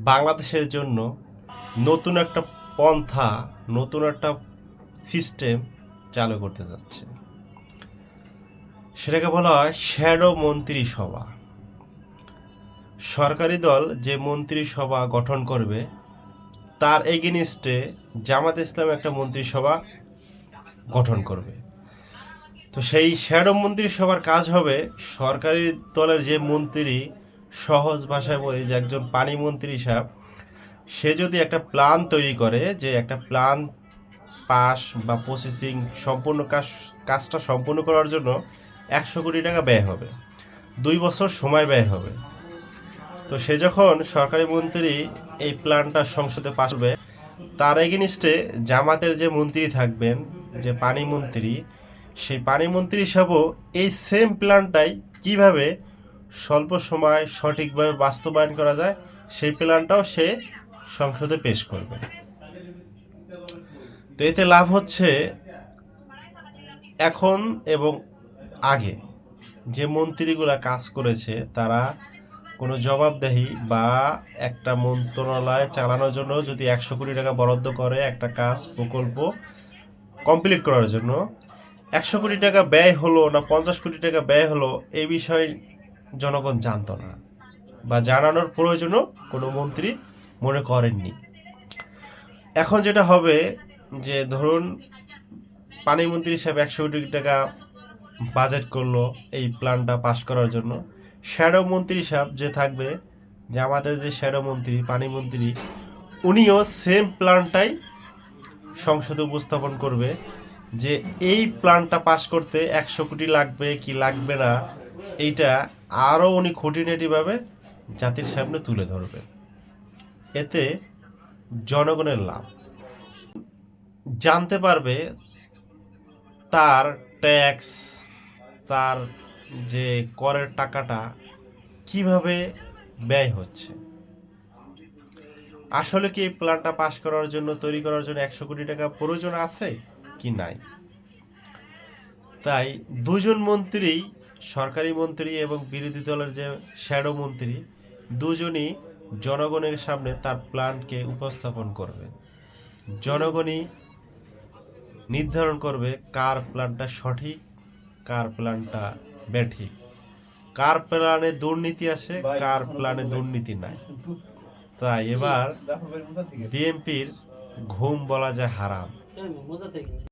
বাংলাদেশের জন্য নতুন একটা পন্থা, নতুন একটা সিস্টেম চালু করতে যাচ্ছে। সেটাকে বলা হয় শ্যাডো মন্ত্রিসভা। সরকারি দল যে মন্ত্রিসভা গঠন করবে তার এগেনিস্টে জামাত ইসলাম একটা মন্ত্রিসভা গঠন করবে। তো সেই শ্যাডো মন্ত্রিসভার কাজ হবে সরকারি দলের যে মন্ত্রী, সহজ ভাষায় বলি যে একজন পানি মন্ত্রী সাহেব, সে যদি একটা প্ল্যান তৈরি করে যে একটা প্ল্যান পাস বা প্রসেসিং সম্পূর্ণ কাজটা সম্পূর্ণ করার জন্য 100 কোটি টাকা ব্যয় হবে, 2 বছর সময় ব্যয় হবে। তো সে যখন সরকারি মন্ত্রী এই প্ল্যানটা সংসদে পাস হবে, তার এগেনিস্টে জামাতের যে মন্ত্রী থাকবেন, যে পানি মন্ত্রী, সেই পানি মন্ত্রী হিসাবেও এই সেম প্ল্যানটাই কিভাবে স্বল্প সময় সঠিকভাবে বাস্তবায়ন করা যায় সেই প্ল্যানটাও সে সংসদে পেশ করবে। তো এতে লাভ হচ্ছে এখন এবং আগে যে মন্ত্রীগুলা কাজ করেছে তারা কোনো জবাবদেহি বা একটা মন্ত্রণালয় চালানোর জন্য যদি 100 কোটি টাকা বরাদ্দ করে একটা কাজ প্রকল্প কমপ্লিট করার জন্য, 100 কোটি টাকা ব্যয় হলো না 50 কোটি টাকা ব্যয় হলো এই বিষয়ে জনগণ জানতো না বা জানানোর প্রয়োজনও কোনো মন্ত্রী মনে করেননি। এখন যেটা হবে যে ধরুন পানি মন্ত্রী হিসাবে 100 কোটি টাকা বাজেট করলো এই প্ল্যানটা পাস করার জন্য, শ্যাডো মন্ত্রী সাহেব যে থাকবে, যে আমাদের যে শ্যাডো মন্ত্রী পানি মন্ত্রী, উনিও সেম প্ল্যানটাই সংসদে উপস্থাপন করবে যে এই প্ল্যানটা পাস করতে 100 কোটি লাগবে কি লাগবে না, এইটা আরও উনি খুঁটিনাটিভাবে জাতির সামনে তুলে ধরবে। এতে জনগণের লাভ, জানতে পারবে তার ট্যাক্স, তার যে করের টাকাটা কিভাবে ব্যয় হচ্ছে। আসলে কি এই প্ল্যানটা পাস করার জন্য, তৈরি করার জন্য 100 কোটি টাকা প্রয়োজন আছে কি নাই। তাই দুজন মন্ত্রী, সরকারি মন্ত্রী এবং বিরোধী দলের যে শ্যাডো মন্ত্রী, দুজনই জনগণের সামনে তার প্ল্যানকে উপস্থাপন করবে। জনগণই নির্ধারণ করবে কার প্ল্যানটা সঠিক, কার প্ল্যানটা বেঠিক, কার প্ল্যানে দুর্নীতি আছে, কার প্ল্যানে দুর্নীতি নাই। তাই এবার বিএনপির ঘুম বলা যায় হারাম।